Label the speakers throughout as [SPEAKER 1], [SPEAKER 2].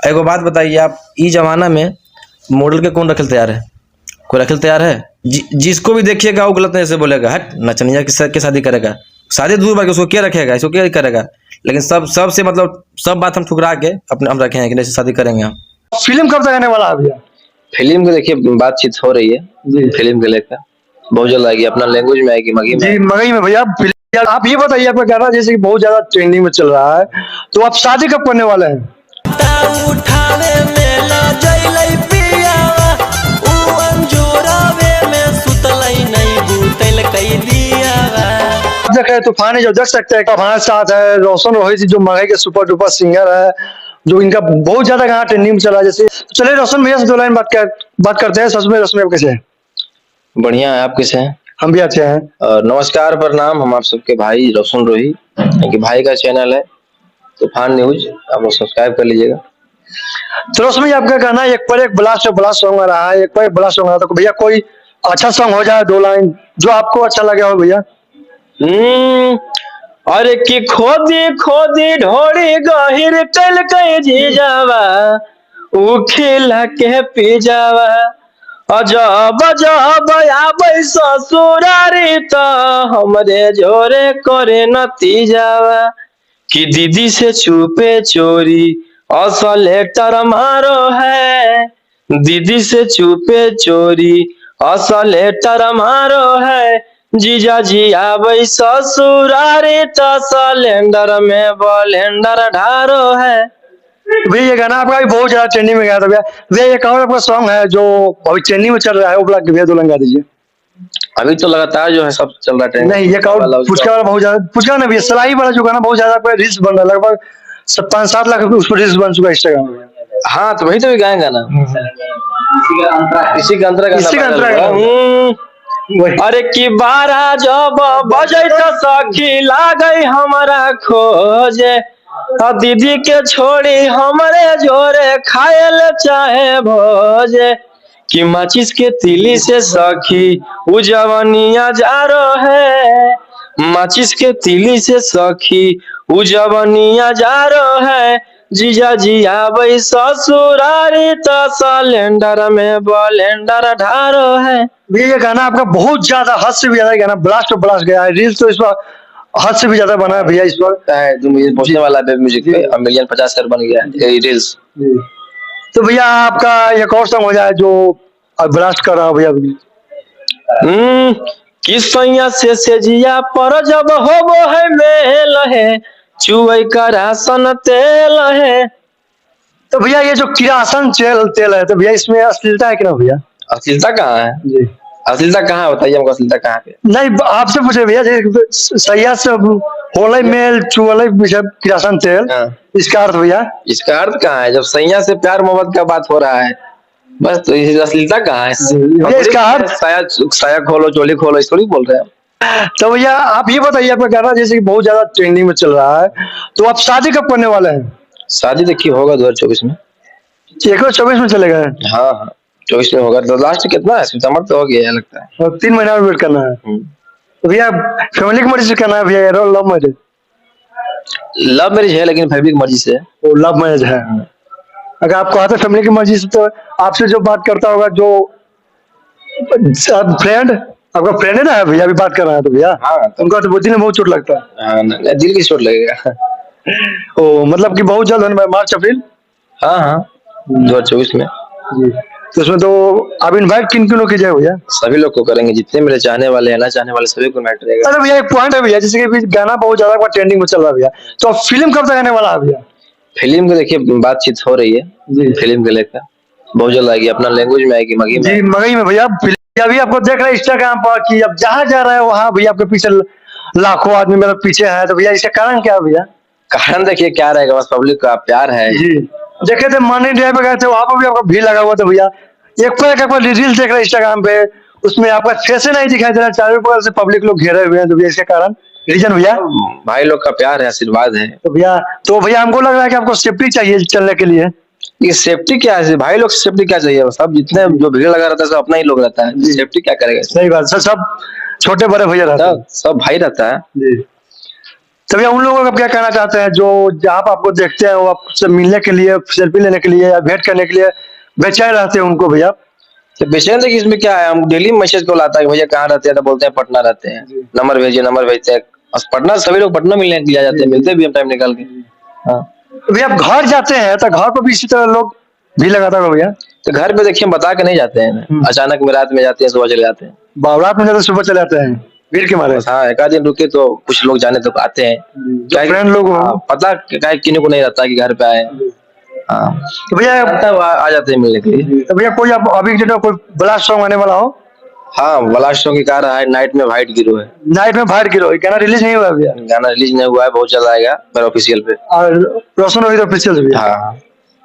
[SPEAKER 1] एगो बात बताइए आप, ई जमाना में मॉडल के कौन रखेल तैयार है? कोई रखेल तैयार है? जिसको भी देखिएगा वो गलत नहीं से बोलेगा, हट नचनिया के शादी करेगा, शादी दूर बाकी उसको क्या रखेगा, इसको क्या करेगा। लेकिन सबसे मतलब सब बात हम ठुकरा के अपने हम रखे हैं कि नहीं शादी करेंगे हम।
[SPEAKER 2] फिल्म कब तक आने वाला है भैया?
[SPEAKER 1] फिल्म को देखिए बातचीत हो रही है
[SPEAKER 2] जी।
[SPEAKER 1] फिल्म को लेकर, बहुत जल्द आएगी, अपना लैंग्वेज में आएगी, मगही में।
[SPEAKER 2] जी मगही में भैया। आप ये बताइए, आपका गाना जैसे कि बहुत ज्यादा ट्रेंडिंग में चल रहा है, तो आप शादी कब करने वाले हैं? देख रहे तूफान है जो देख सकते हैं, हमारे साथ है रोशन रोहित जो मगही के सुपर डुपर सिंगर है, जो इनका बहुत ज्यादा गाना ट्रेंडिंग में चला है। जैसे चलिए रोशन भैया से दो लाइन बात करते हैं। सच में रोशन भैया कैसे हैं?
[SPEAKER 1] बढ़िया है, आप कैसे हैं?
[SPEAKER 2] हम भी अच्छे हैं।
[SPEAKER 1] नमस्कार प्रणाम, हम आप सबके भाई रोशन रोहित, कि भाई का चैनल है तूफान न्यूज, आप लोग सब्सक्राइब कर लीजिएगा।
[SPEAKER 2] तो रोशन भैया आपका गाना एक पर एक बड़ा सॉन्ग आ रहा है, एक पर एक बड़ा सॉन्ग आ रहा है, तो भैया कोई अच्छा सॉन्ग हो जाए, दो लाइन जो आपको अच्छा लगे हो भैया।
[SPEAKER 1] अरे कि खोदी खोदी ढोड़ी गहिर कल के जी जावा, उ खिला के पी जावा, अजब अजब आबै ससुरारी त हमरे जोरे करे नती जावा, कि दीदी से छुपे चोरी असलेटर मारो है, दीदी से छुपे चोरी असलेटर मारो है, जीजा जी आबै ससुरारी त सिलेंडर में बलेंडर ढारो है।
[SPEAKER 2] भैया ये गाना आपका भी बहुत ज्यादा ट्रेंडिंग में गया था भैया। एक और आपका सॉन्ग है जो अभी ट्रेंडिंग में चल रहा है, वो बोला भैया दो लाइन गा दीजिए।
[SPEAKER 1] अभी तो लगातार जो है सब चल रहा है
[SPEAKER 2] नहीं ये पुचका वाला बहुत ज्यादा, पुचका नहीं भैया, सलाई वाला जो गाना बहुत ज्यादा रील्स बन रहा है, लगभग 5-7 लाख उस पर रील्स बन चुका है इंस्टाग्राम में।
[SPEAKER 1] हाँ तो वही तो भी गाएंगा ना, इसी का अंतरा अरे कि 12 जब बजे तो सखी लागई हमारा खोजे, दीदी के छोड़ी हमरे जोरे खाएल चाहे भोजे, कि माचिस के तिली से सखी उजवनिया जारो है, माचिस के तिली से सखी उजवनिया जारो है, जीजा जी आबै ससुरारी त सिलेंडर में बलेंडर ढारो है।
[SPEAKER 2] ये गाना आपका बहुत ज्यादा हद से भी ज्यादा गाना ब्लास्ट गया है, रील्स तो इस पर हद से भी ज्यादा बना है भैया। इस पर
[SPEAKER 1] जो मुझे पहुंचने वाला है म्यूजिक पे, अब मिलियन 50 शेयर बन गया है रील्स।
[SPEAKER 2] तो भैया आपका एक और सॉन्ग हो जाए जो ब्लास्ट कर रहा है भैया।
[SPEAKER 1] किस सैया से जिया पर जब होबो है मेल है, चुवई का राशन तेल है।
[SPEAKER 2] तो भैया ये जो किरासन तेल है, तो भैया इसमें अश्लीलता है कि ना भैया?
[SPEAKER 1] अश्लीलता कहाँ है जी? अश्लीलता कहाँ है बताइए हमको, अश्लीलता कहाँ पे?
[SPEAKER 2] नहीं आपसे पूछे भैया, सैया से होले मेल चुवले किरासन तेल, इसका अर्थ भैया?
[SPEAKER 1] इसका अर्थ कहाँ है? जब सैया से प्यार मोहब्बत का बात हो रहा है बस, तो अश्लीलता कहाँ है?
[SPEAKER 2] इसका अर्थ
[SPEAKER 1] साया खोलो चोली खोलो इसको नहीं बोल रहे हैं।
[SPEAKER 2] तो भैया आप ये बताइए, आपका गाना जैसे कि बहुत ज्यादा ट्रेंडिंग में चल रहा है, तो आप शादी कब करने वाले हैं?
[SPEAKER 1] शादी देखिए होगा 2024 में।
[SPEAKER 2] 2024 में चलेगा?
[SPEAKER 1] हाँ हाँ 24 में होगा। तो लास्ट कितना है, सितंबर तो हो गया लगता है,
[SPEAKER 2] और 3 महीना वेट करना है। तो भैया फैमिली की मर्जी से करना है भैया, लव मैरिज?
[SPEAKER 1] लव मैरिज है लेकिन फैमिली की मर्जी से है।
[SPEAKER 2] वो लव मैरिज है। अगर आपको आता है फैमिली की मर्जी से, तो आपसे जो बात करता होगा जो फ्रेंड, आपका फ्रेंड है ना भैया, अभी बात कर रहा है तो भैया उनका तो दिल में बहुत चोट लगता है।
[SPEAKER 1] दिल की चोट लगेगा।
[SPEAKER 2] ओ मतलब कि बहुत जल्द होने वाला मार्च अप्रैल?
[SPEAKER 1] हाँ हाँ 2024 में
[SPEAKER 2] जी। तो उसमें तो आप इनवाइट किन किन की जाए भैया?
[SPEAKER 1] सभी लोग को करेंगे, जितने मेरे चाहने वाले हैं ना चाहने वाले सभी को इनवाइट करेगा।
[SPEAKER 2] अरे भैया एक पॉइंट है भैया, जैसे कि गाना बहुत ज्यादा ट्रेंडिंग में चल रहा है भैया, तो फिल्म कब तक आने वाला है भैया?
[SPEAKER 1] फिल्म को देखिए बातचीत हो रही है जी, फिल्म को लेकर बहुत जल्द आएगी, अपना लैंग्वेज में आएगी, मगही में।
[SPEAKER 2] जी मगही में भैया। अभी आपको देख रहे हैं इंस्टाग्राम पर कि अब जहाँ जा रहा है वहाँ भैया आपके पीछे लाखों आदमी मेरे पीछे है, तो भैया इसका कारण क्या है भैया?
[SPEAKER 1] कारण देखिए क्या रहेगा, बस पब्लिक का प्यार है
[SPEAKER 2] जी। देखे थे मनी डे पे गए थे, वहां पर भी आपका भीड़ लगा हुआ था भैया। एक पर रील्स देख रहे इंस्टाग्राम पे, उसमें आपका फेस नहीं दिखाई दे रहा, चारों बगल से पब्लिक लोग घेरे हुए हैं, तो भैया इसके कारण रीजन भैया?
[SPEAKER 1] भाई लोग का प्यार है, आशीर्वाद है।
[SPEAKER 2] तो भैया हमको लग रहा है कि आपको सेफ्टी चाहिए चलने के लिए।
[SPEAKER 1] ये सेफ्टी क्या है भाई, लोग सेफ्टी क्या चाहिए? सब जितने जो भीड़ लगा रहता है सब अपना ही लोग रहता है, सेफ्टी क्या करेगा?
[SPEAKER 2] सही बात सर, सब छोटे बड़े भैया रहता है,
[SPEAKER 1] सब भाई रहता है जी।
[SPEAKER 2] तो भैया उन लोगों को क्या कहना चाहते हैं जो जहाँ पे आपको देखते हैं वो आपसे मिलने के लिए, सेल्फी लेने के लिए या भेंट करने के लिए बेचैन रहते हैं उनको भैया?
[SPEAKER 1] तो बेचैन देखिए इसमें क्या है, हम डेली मैसेज कॉल आता है कि भैया कहाँ रहते हैं, तो बोलते हैं पटना रहते हैं, नंबर भेजिए, नंबर भेजते हैं। बस पटना सभी लोग पटना मिलने के लिए आ जाते हैं, मिलते भी हम टाइम निकाल के। हाँ,
[SPEAKER 2] तो भैया आप घर जाते हैं तो घर को भी इसी तरह लोग भीड़ लगाता होगा भैया?
[SPEAKER 1] तो घर पे देखिए हम बता के नहीं जाते हैं, अचानक में रात में जाते हैं, सुबह चले जाते हैं।
[SPEAKER 2] बावरात में जाते सुबह चले जाते हैं भीड़ के मारे?
[SPEAKER 1] बस हाँ, एक आध दिन रुके तो कुछ लोग जाने तो आते हैं,
[SPEAKER 2] जो फ्रेंड लोग हो।
[SPEAKER 1] हाँ, पता किन्हीं को नहीं रहता कि घर पे आए। हाँ,
[SPEAKER 2] तो भैया
[SPEAKER 1] तब आ जाते हैं मिलने के लिए।
[SPEAKER 2] तो भैया कोई आप अभी के डेट में कोई ब्लास्ट सॉन्ग आने वाला हो?
[SPEAKER 1] हाँ, ब्लास्ट सॉन्ग की कार है, नाइट में वाइट गिरो है।
[SPEAKER 2] नाइट में फायर गिरो, गाना रिलीज नहीं हुआ भैया?
[SPEAKER 1] गाना रिलीज नहीं हुआ है, बहुत जल्द आएगा मेरा ऑफिशियल पे।
[SPEAKER 2] और रोशन रोहित ऑफिशियल भी?
[SPEAKER 1] हाँ,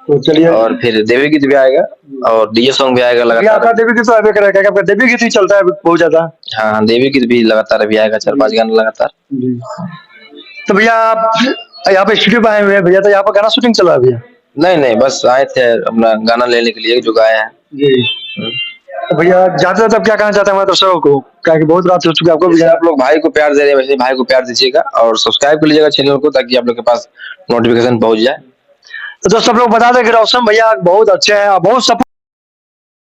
[SPEAKER 2] तो चलिए।
[SPEAKER 1] और फिर देवी गीत भी आएगा और डीजे सॉन्ग भी आएगा
[SPEAKER 2] भैया
[SPEAKER 1] लगातार।
[SPEAKER 2] आपका देवी गीत तो अभी करेगा क्या? आपका देवी गीत ही चलता है बहुत ज्यादा?
[SPEAKER 1] हाँ, देवी गीत भी लगातार अभी आएगा, 4-5 गाना लगातार।
[SPEAKER 2] तो भैया आप यहाँ पे स्टूडियो पे आए हुए हैं भैया, तो यहाँ पर गाना शूटिंग चल रहा है भैया?
[SPEAKER 1] नहीं नहीं, बस आए थे अपना गाना लेने के लिए जो गाया है।
[SPEAKER 2] जी। तो भैया जाते जाते आप क्या कहना चाहते हैं हमारे दर्शकों को, क्या कि बहुत रात हो चुकी है आपको?
[SPEAKER 1] जैसे आप लोग भाई को प्यार दे रहे हैं, वैसे ही भाई को प्यार दीजिएगा और सब्सक्राइब कर लीजिएगा चैनल को, ताकि आप लोग के पास नोटिफिकेशन पहुंच जाए।
[SPEAKER 2] तो दोस्तों आप लोग बता दें कि रोशन भैया बहुत अच्छे हैं और बहुत सपोर्ट